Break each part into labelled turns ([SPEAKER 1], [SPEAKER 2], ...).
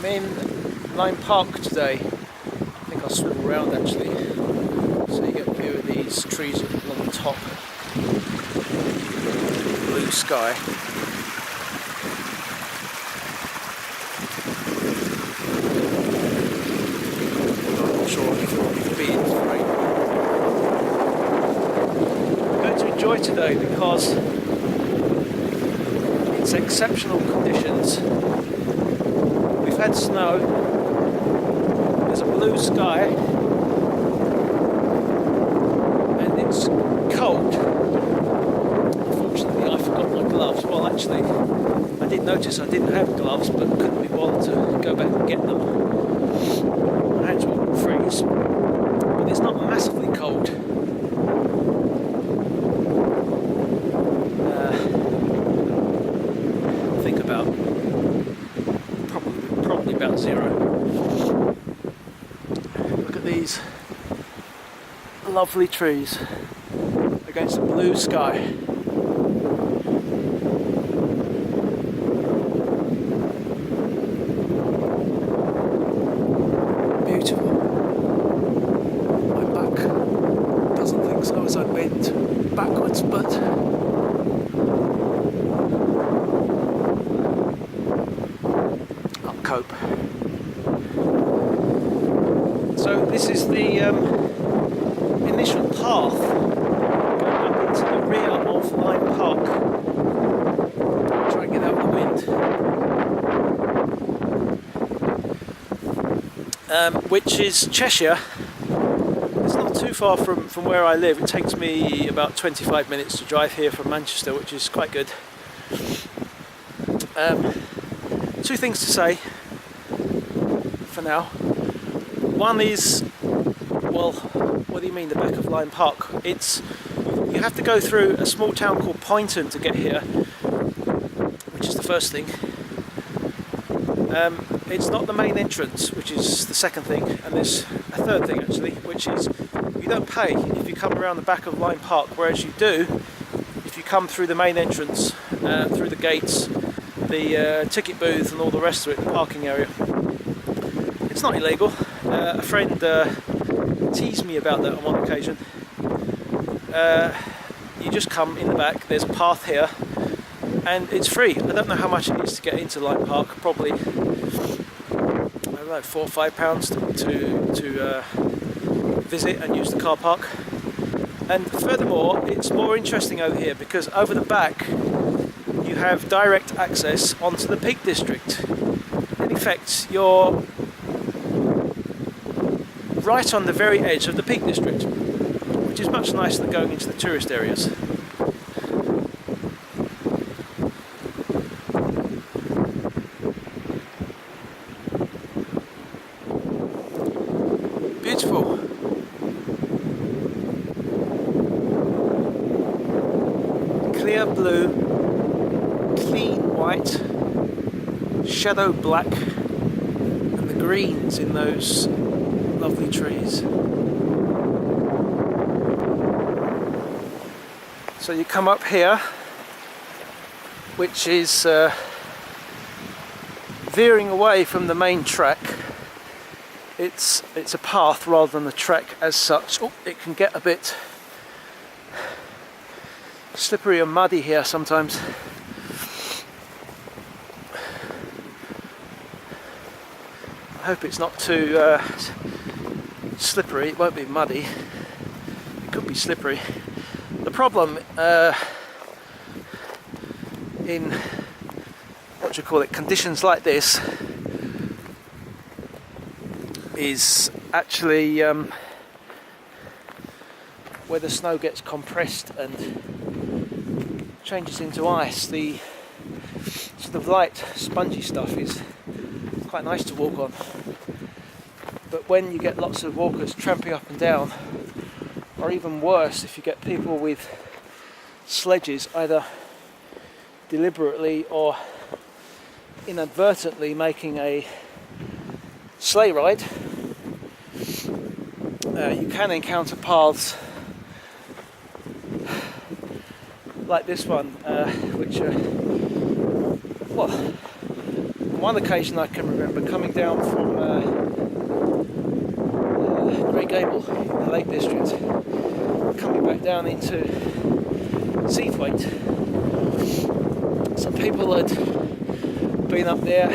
[SPEAKER 1] I'm in Lyme Park today. I think I'll swivel around actually, so you get a view of these trees along the top. Blue sky. I'm not sure if it'll be in the rain. I'm going to enjoy today because it's exceptional conditions. We've had snow, there's a blue sky, and it's cold. Unfortunately, I forgot my gloves. Well, actually, I did notice I didn't have gloves, but couldn't be bothered to go back and get them. My hands will freeze, but it's not massively cold. I think about probably about 0. Look at these lovely trees against the blue sky. Beautiful. My back doesn't think so as I bend backwards, but I'll cope. So this is the initial path going up into the rear of Lyme Park. Try and get out of the wind. Which is Cheshire. It's not too far from where I live. It takes me about 25 minutes to drive here from Manchester, which is quite good. 2 things to say for now. One is, well, what do you mean the back of Lyme Park? You have to go through a small town called Poynton to get here, which is the first thing. It's not the main entrance, which is the second thing, and there's a third thing actually, which is you don't pay if you come around the back of Lyme Park, whereas you do if you come through the main entrance, through the gates, the ticket booth and all the rest of it, the parking area. It's not illegal. A friend teased me about that on one occasion. You just come in the back, there's a path here, and it's free. I don't know how much it is to get into Lyme Park, probably, I don't know, £4 or £5 to visit and use the car park. And furthermore, it's more interesting over here because over the back you have direct access onto the Peak District. In effect, you're right on the very edge of the Peak District, which is much nicer than going into the tourist areas. Beautiful. Clear blue, clean white, shadow black, and the greens in those lovely trees. So you come up here, which is veering away from the main track. It's a path rather than a track as such. Oh, it can get a bit slippery and muddy here sometimes. I hope it's not too slippery. It won't be muddy. It could be slippery. The problem in conditions like this is actually where the snow gets compressed and changes into ice. The sort of light spongy stuff is quite nice to walk on, but when you get lots of walkers tramping up and down, or even worse if you get people with sledges either deliberately or inadvertently making a sleigh ride, you can encounter paths like this one, which are, well, one occasion I can remember coming down from Grey Gable in the Lake District, coming back down into Seathwaite. Some people had been up there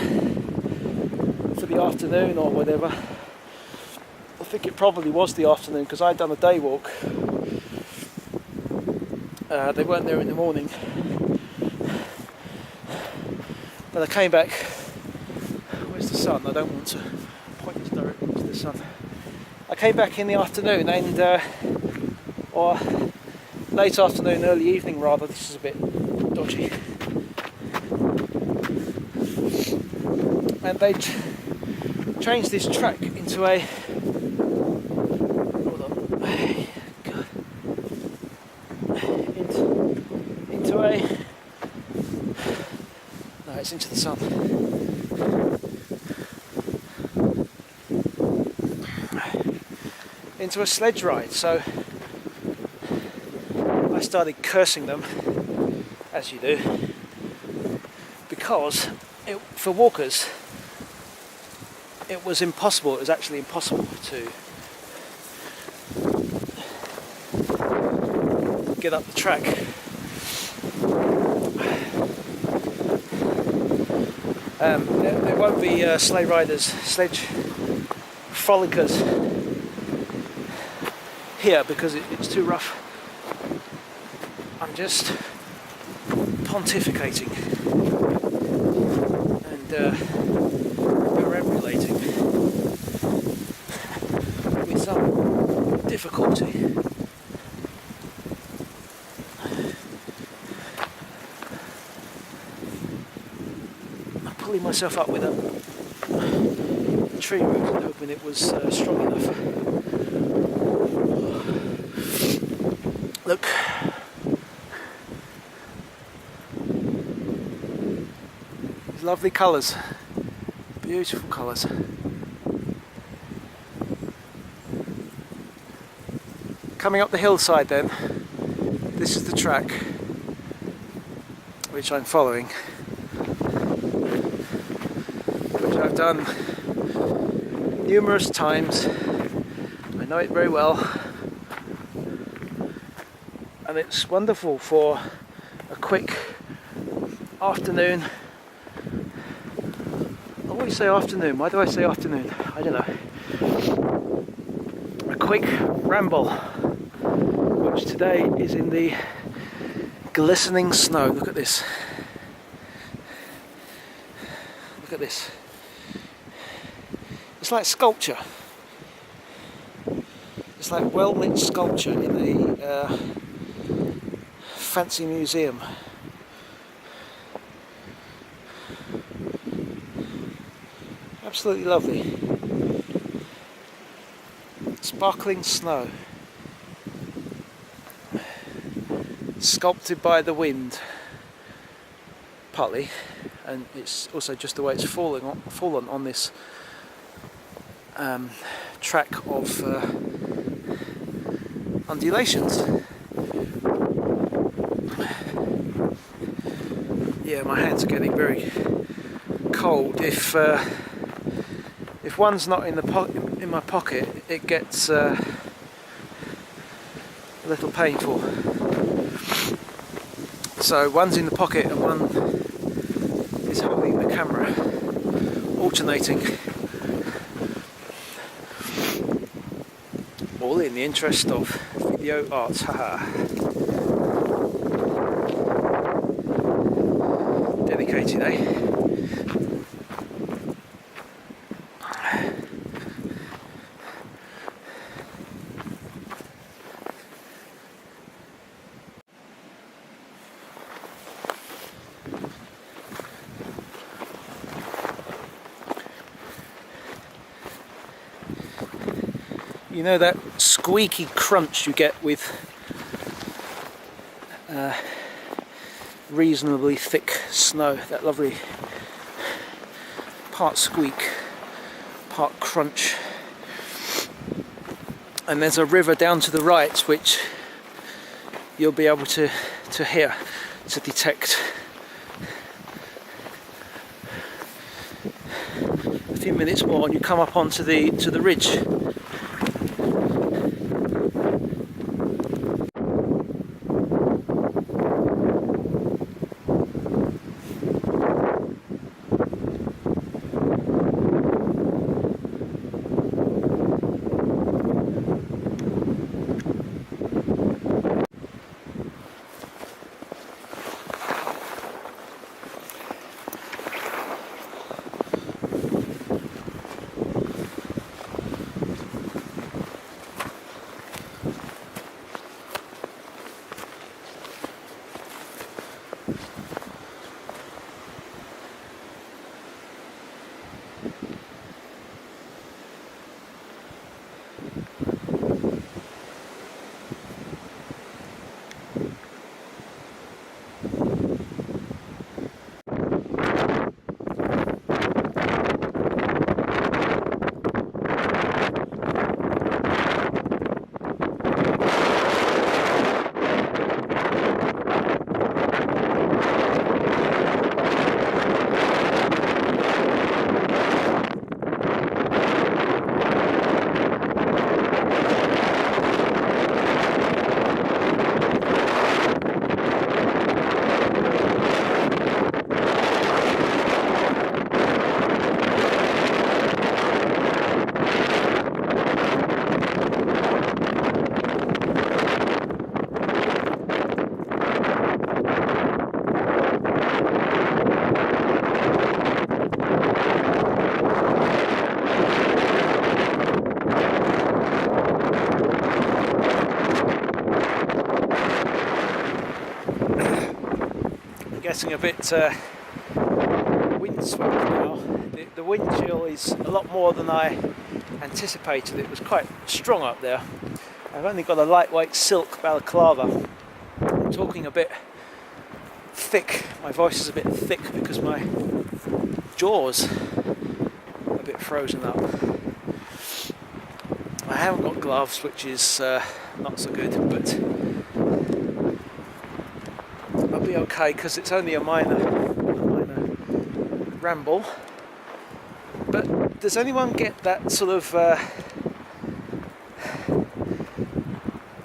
[SPEAKER 1] for the afternoon or whatever. I think it probably was the afternoon because I'd done a day walk. They weren't there in the morning. But I came back. Where's the sun? I don't want to point this directly to the sun. I came back in the afternoon and or late afternoon, early evening rather. This is a bit dodgy. And they changed this track into a into the sun. Into a sledge ride. So I started cursing them, as you do, because for walkers it was impossible. It was actually impossible to get up the track. There won't be sleigh riders, sledge frolickers here because it's too rough. I'm just pontificating and perambulating with some difficulty. Pulling myself up with a tree root, hoping it was strong enough. Look, these lovely colours, beautiful colours. Coming up the hillside then, this is the track which I'm following. I've done numerous times. I know it very well, and it's wonderful for a quick afternoon. I always say afternoon. Why do I say afternoon? I don't know. A quick ramble, which today is in the glistening snow. Look at this. Look at this. It's like sculpture. It's like well-lit sculpture in a fancy museum. Absolutely lovely. Sparkling snow. Sculpted by the wind, partly, and it's also just the way it's fallen on this track of undulations. Yeah, my hands are getting very cold. If one's not in my pocket, it gets a little painful. So one's in the pocket and one is holding the camera, alternating. All in the interest of video art, haha. Dedicated, eh? You know that squeaky crunch you get with reasonably thick snow, that lovely part squeak, part crunch. And there's a river down to the right which you'll be able to hear, to detect. few minutes more and you come up onto the ridge. Getting a bit windswept now. The wind chill is a lot more than I anticipated. It was quite strong up there. I've only got a lightweight silk balaclava. I'm talking a bit thick. My voice is a bit thick because my jaw's a bit frozen up. I haven't got gloves, which is not so good, but I'll be okay because it's only a minor ramble. But does anyone get that sort of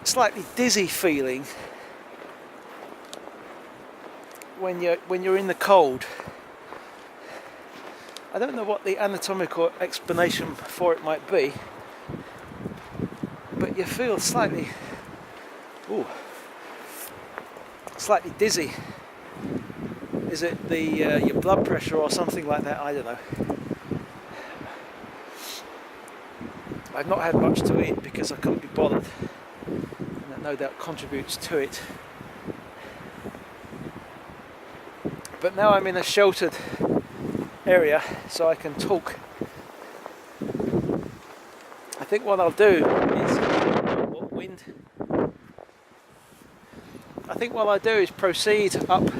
[SPEAKER 1] slightly dizzy feeling when you're in the cold? I don't know what the anatomical explanation for it might be, but you feel slightly dizzy. Is it your blood pressure or something like that? I don't know. I've not had much to eat because I couldn't be bothered, and that no doubt contributes to it. But now I'm in a sheltered area, so I can talk. I think what I'll do is wind. I think what I'll do is proceed up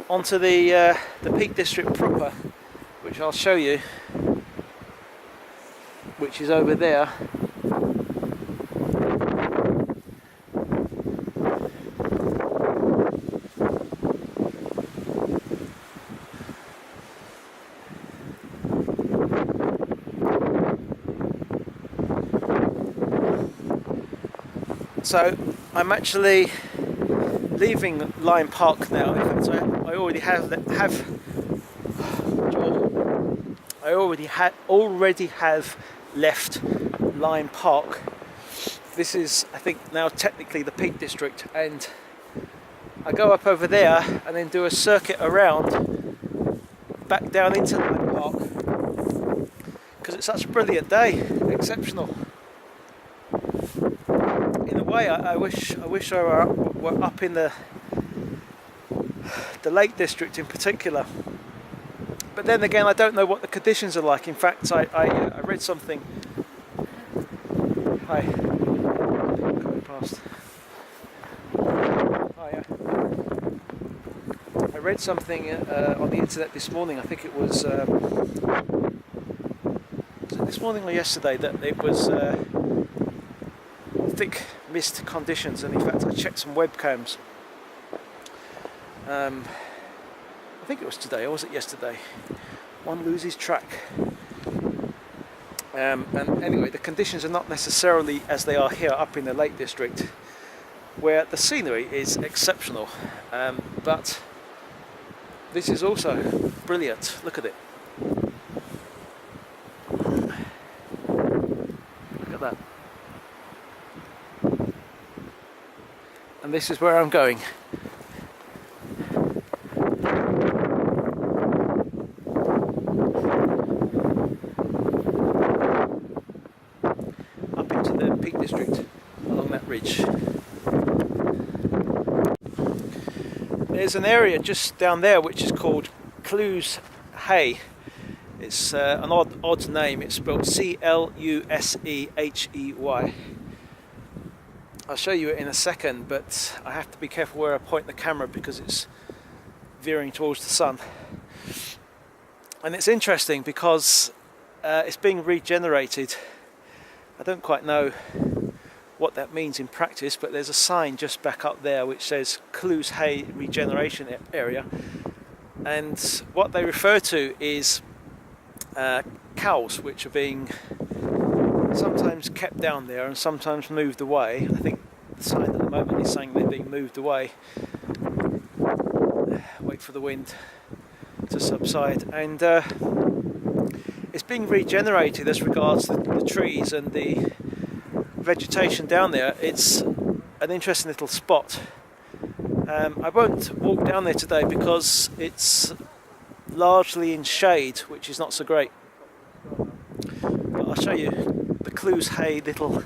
[SPEAKER 1] onto the Peak District proper, which I'll show you, which is over there. So I'm actually leaving Lyme Park now. In fact, I already have left Lyme Park. This is, I think, now technically the Peak District, and I go up over there and then do a circuit around back down into Lyme Park because it's such a brilliant day, exceptional. In a way, I wish I were up in the Lake District in particular. But then again, I don't know what the conditions are like. In fact, I read something. Hi. Coming past. Hi. I read something on the internet this morning. I think it was it this morning or yesterday, that it was thick mist conditions, and in fact I checked some webcams. I think it was today, or was it yesterday? one loses track. And anyway, the conditions are not necessarily as they are here up in the Lake District, where the scenery is exceptional, but this is also brilliant. Look at it. Look at that. And this is where I'm going. Up into the Peak District along that ridge. There's an area just down there which is called Clues Hay. It's an odd name. It's spelled C-L-U-S-E-H-E-Y. I'll show you it in a second, but I have to be careful where I point the camera because it's veering towards the sun. And it's interesting because it's being regenerated. I don't quite know what that means in practice, but there's a sign just back up there which says Clues Hay Regeneration Area, and what they refer to is cows which are being sometimes kept down there and sometimes moved away. I think the sign at the moment is saying they're being moved away. Wait for the wind to subside, and it's being regenerated as regards the trees and the vegetation down there. It's an interesting little spot. I won't walk down there today because it's largely in shade, which is not so great. But I'll show you the Clues Hay little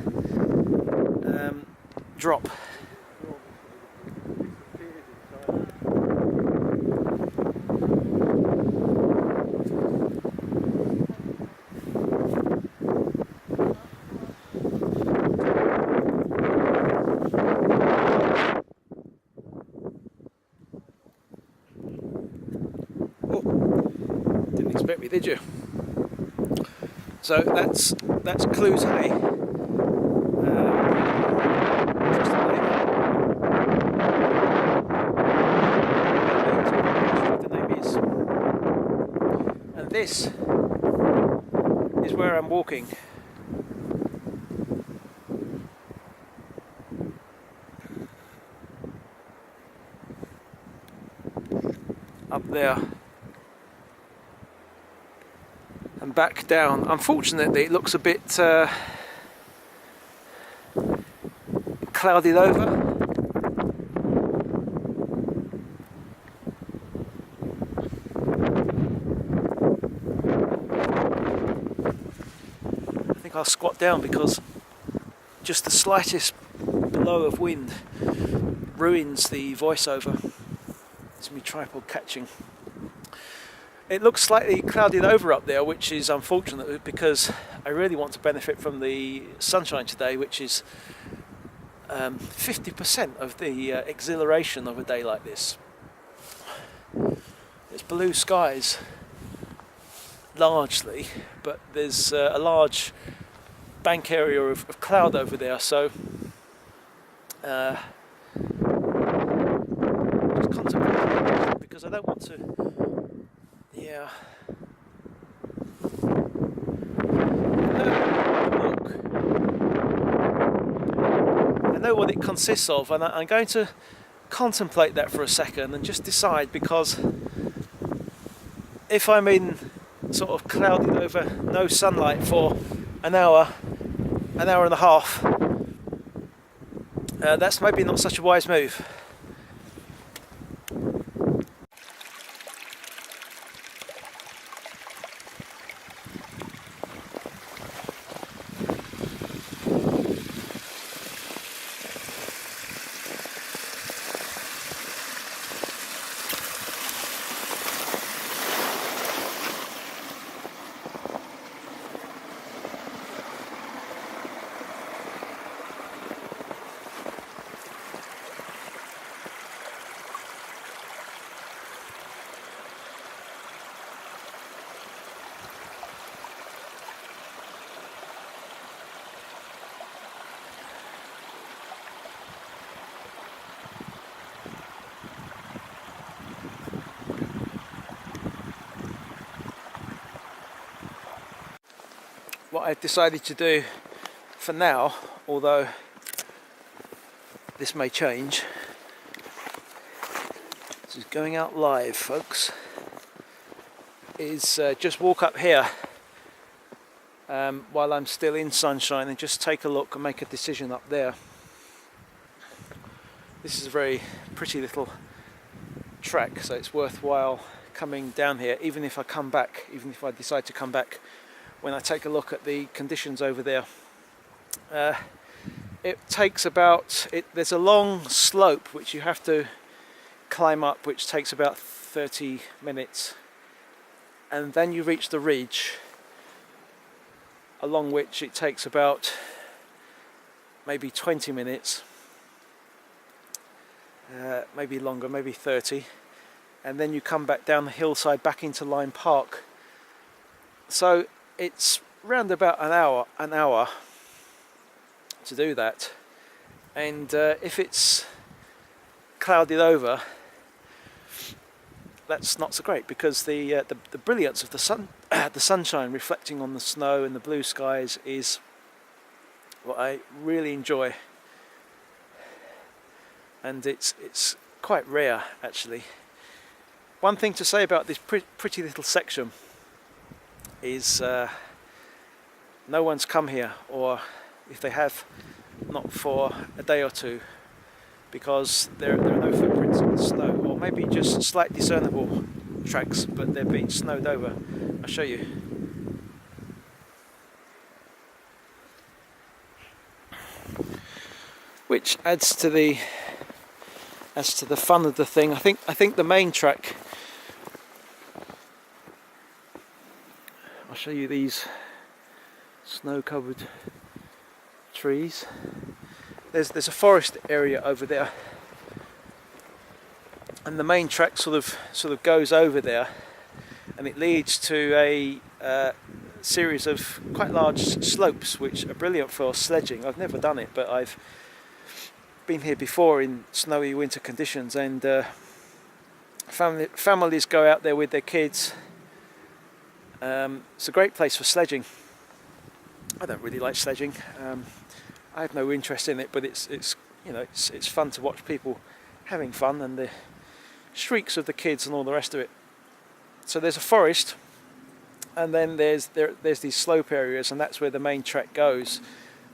[SPEAKER 1] drop. Expect me, did you? So that's Clues Hay. The name is, and this is where I'm walking. Up there. And back down. Unfortunately, it looks a bit clouded over. I think I'll squat down because just the slightest blow of wind ruins the voiceover. It's my tripod catching. It looks slightly clouded over up there, which is unfortunate because I really want to benefit from the sunshine today, which is 50% of the exhilaration of a day like this. It's blue skies largely, but there's a large bank area of cloud over there, so just contemplating because I don't want to. Yeah. I know what it consists of, and I'm going to contemplate that for a second and just decide, because if I'm in sort of clouded over, no sunlight for an hour and a half, that's maybe not such a wise move. what I've decided to do for now, although this may change, this is going out live, folks, is just walk up here while I'm still in sunshine and just take a look and make a decision up there. This is a very pretty little track, so it's worthwhile coming down here, even if I come back, even if I decide to come back when I take a look at the conditions over there. It takes about, there's a long slope which you have to climb up, which takes about 30 minutes, and then you reach the ridge, along which it takes about maybe 20 minutes, maybe longer, maybe 30, and then you come back down the hillside back into Lyme Park. So it's round about an hour to do that, and if it's clouded over, that's not so great, because the brilliance of the sun, the sunshine reflecting on the snow and the blue skies is what I really enjoy, and it's quite rare actually. One thing to say about this pretty little section is no one's come here, or if they have, not for a day or two, because there are no footprints in the snow, or maybe just slight discernible tracks, but they're being snowed over. I'll show you. Which adds to the fun of the thing. I think the main track, I'll show you these snow-covered trees. There's a forest area over there, and the main track sort of goes over there, and it leads to a series of quite large slopes which are brilliant for sledging. I've never done it, but I've been here before in snowy winter conditions, and families go out there with their kids. It's a great place for sledging. I don't really like sledging. I have no interest in it, but it's you know, it's fun to watch people having fun, and the shrieks of the kids and all the rest of it. So there's a forest, and then there's these slope areas, and that's where the main track goes.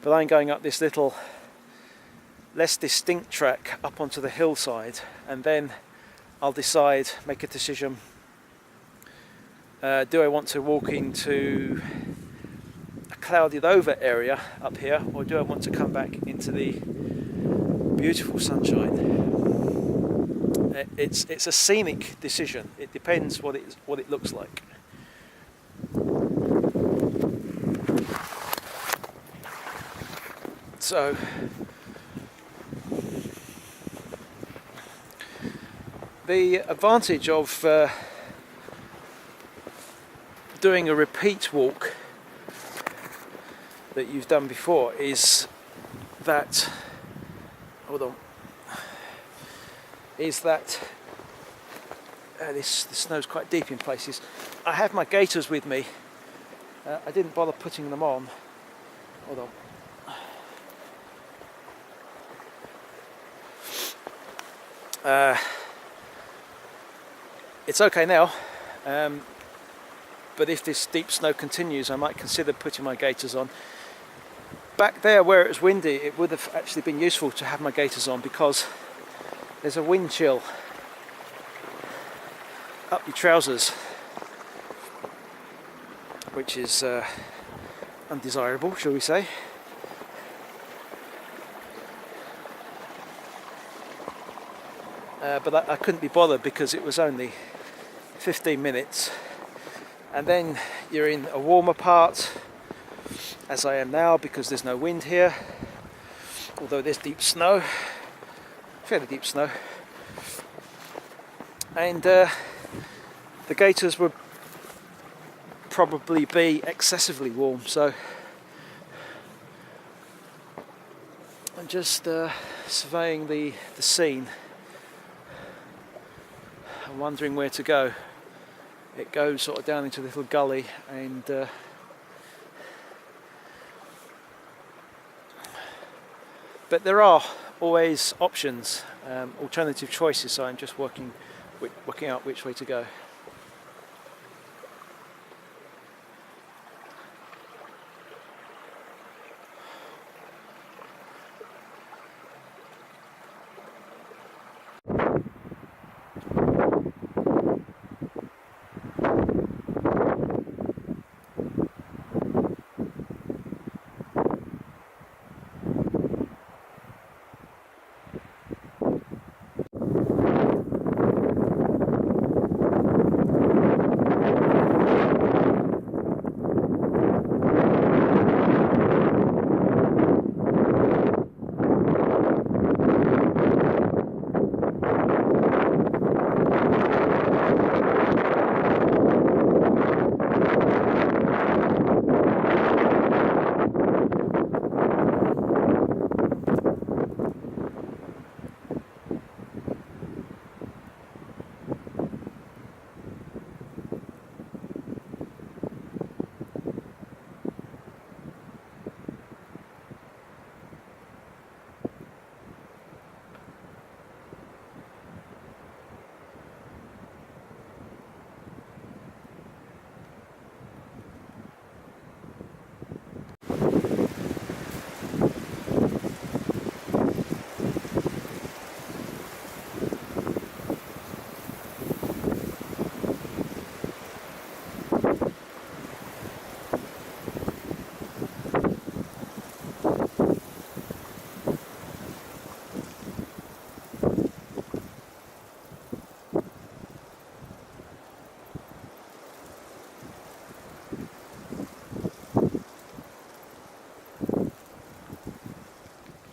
[SPEAKER 1] But I'm going up this little less distinct track up onto the hillside, and then I'll decide, make a decision. Do I want to walk into a clouded over area up here, or do I want to come back into the beautiful sunshine? It's a scenic decision. It depends what it looks like. So the advantage of doing a repeat walk that you've done before is that, this snow's quite deep in places. I have my gaiters with me. I didn't bother putting them on. Hold on. It's okay now, but if this deep snow continues, I might consider putting my gaiters on. Back there where it was windy, it would have actually been useful to have my gaiters on, because there's a wind chill up your trousers, which is undesirable, shall we say. But I couldn't be bothered, because it was only 15 minutes, and then you're in a warmer part, as I am now, because there's no wind here, although there's deep snow, fairly deep snow, and the gaiters would probably be excessively warm. So I'm just surveying the scene. I'm wondering where to go. It goes sort of down into a little gully, and But there are always options, alternative choices, so I'm just working out which way to go.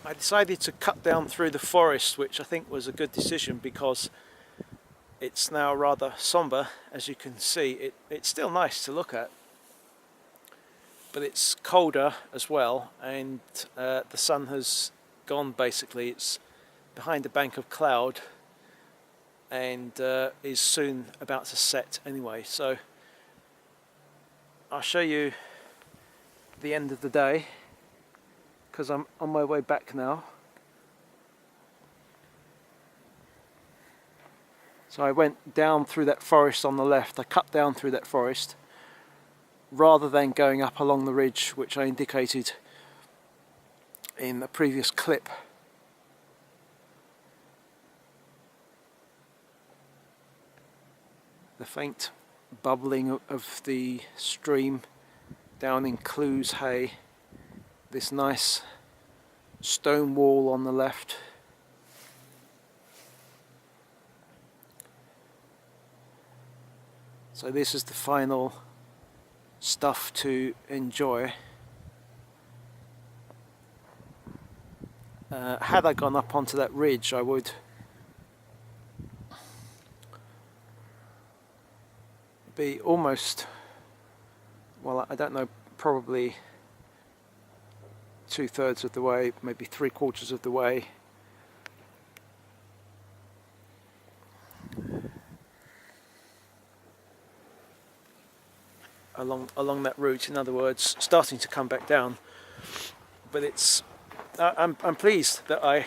[SPEAKER 1] I decided to cut down through the forest, which I think was a good decision because it's now rather somber. As you can see, it's still nice to look at, but it's colder as well, and the sun has gone basically. It's behind a bank of cloud and is soon about to set anyway. So I'll show you the end of the day, because I'm on my way back now. So I went down through that forest on the left. I cut down through that forest rather than going up along the ridge, which I indicated in the previous clip. The faint bubbling of the stream down in Clues Hay. This nice stone wall on the left. So this is the final stuff to enjoy. Had I gone up onto that ridge, I would be almost, well, I don't know, probably 2/3 of the way, maybe 3/4 of the way. Along that route, in other words, starting to come back down. But it's, I'm pleased that I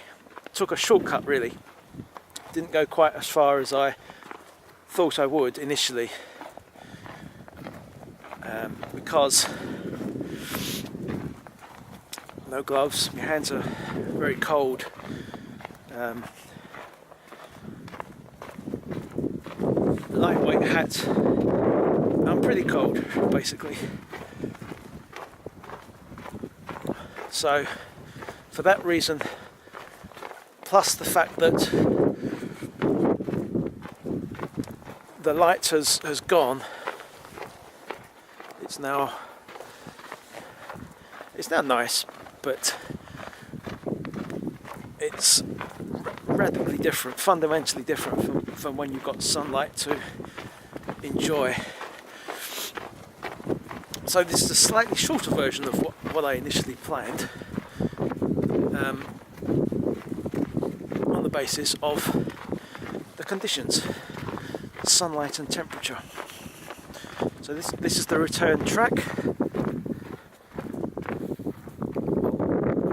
[SPEAKER 1] took a shortcut. Really, didn't go quite as far as I thought I would initially, because no gloves, my hands are very cold. Lightweight hat, I'm pretty cold basically. So for that reason, plus the fact that the light has gone, it's now nice, but it's radically different, fundamentally different from when you've got sunlight to enjoy. So this is a slightly shorter version of what I initially planned, on the basis of the conditions, sunlight and temperature. So this is the return track.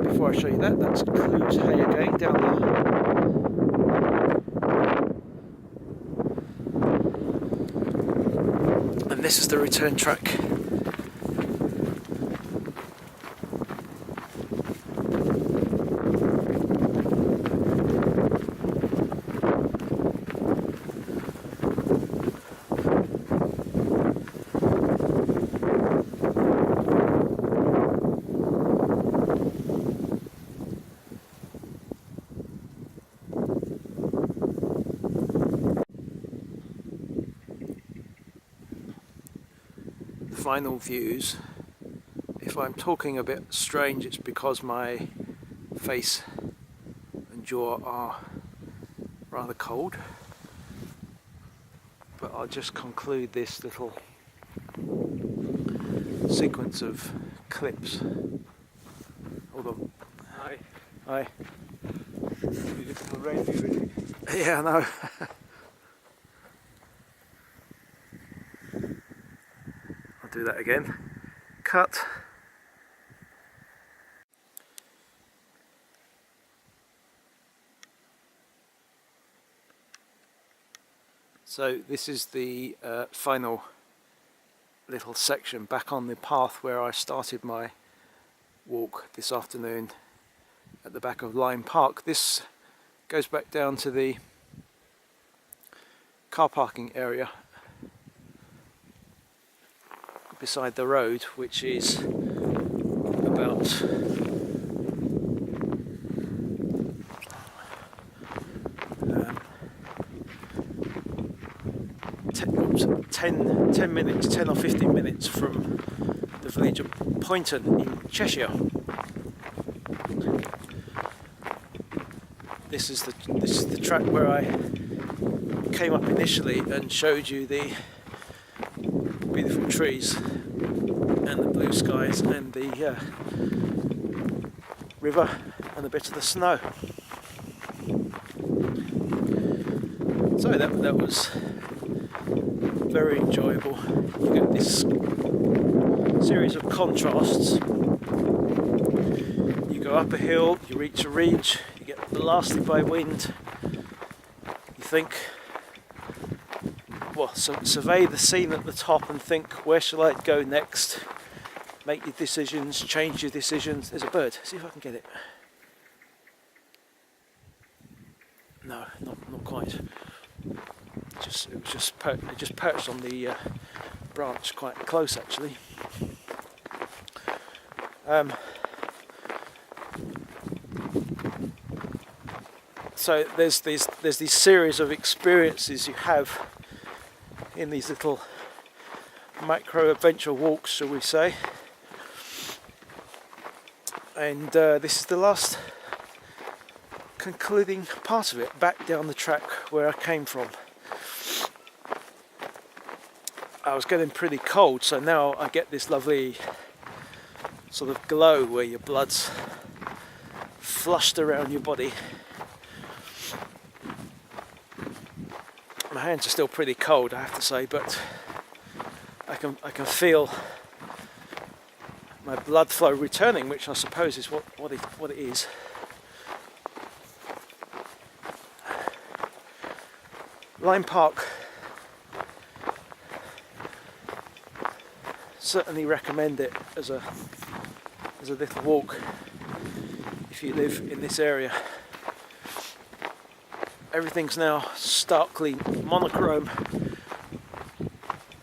[SPEAKER 1] Before before I show you that, that's Clues Hay again down there. And this is the return track. Final views. If I'm talking a bit strange, it's because my face and jaw are rather cold. But I'll just conclude this little sequence of clips. Hold on.
[SPEAKER 2] Hi.
[SPEAKER 1] Hi.
[SPEAKER 2] You just already really.
[SPEAKER 1] Yeah, I know. I'll do that again. Cut. So this is the final little section back on the path where I started my walk this afternoon at the back of Lyme Park. This goes back down to the car parking area beside the road, which is about 10 minutes, 10 or 15 minutes from the village of Poynton in Cheshire. This is the track where I came up initially and showed you the beautiful trees and the blue skies and the river and a bit of the snow. So that was very enjoyable. You get this series of contrasts. You go up a hill, you reach a ridge, you get blasted by wind. You think, well, survey the scene at the top and think, where shall I go next? Make your decisions, change your decisions. There's a bird. See if I can get it. No, not quite. It just perched on the branch quite close, actually. So there's these series of experiences you have in these little micro adventure walks, shall we say? And this is the last concluding part of it, back down the track where I came from. I was getting pretty cold, so now I get this lovely sort of glow where your blood's flushed around your body. My hands are still pretty cold, I have to say, but I can feel my blood flow returning, which I suppose is what it is. Lyme Park, certainly recommend it as a little walk if you live in this area. Everything's now starkly monochrome,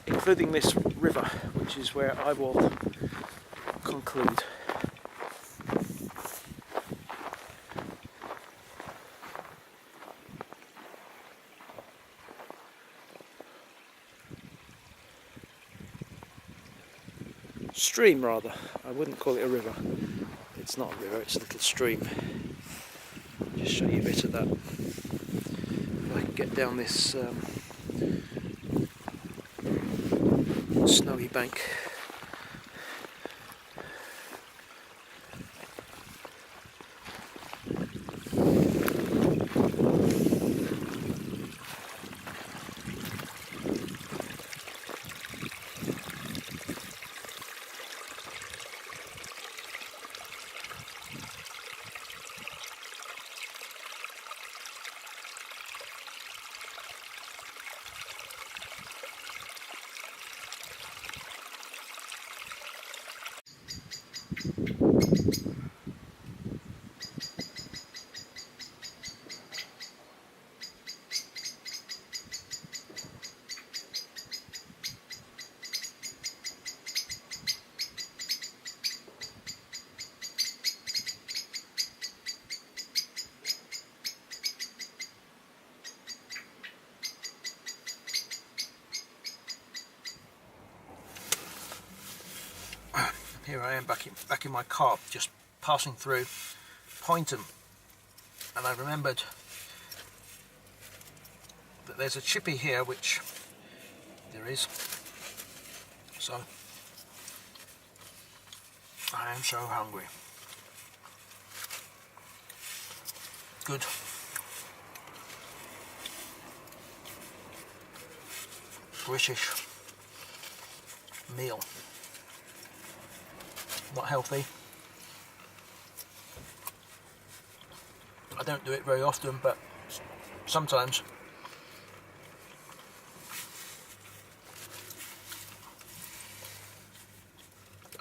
[SPEAKER 1] including this river, which is where I will conclude. Stream, rather. I wouldn't call it a river. It's not a river, it's a little stream. I'll just show you a bit of that. If I can get down this snowy bank. Here I am back in my car, just passing through Poynton, and I remembered that there's a chippy here, which there is. So I am so hungry. Good. British meal. Not healthy. I don't do it very often, but sometimes.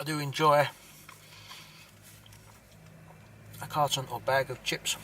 [SPEAKER 1] I do enjoy a carton or bag of chips.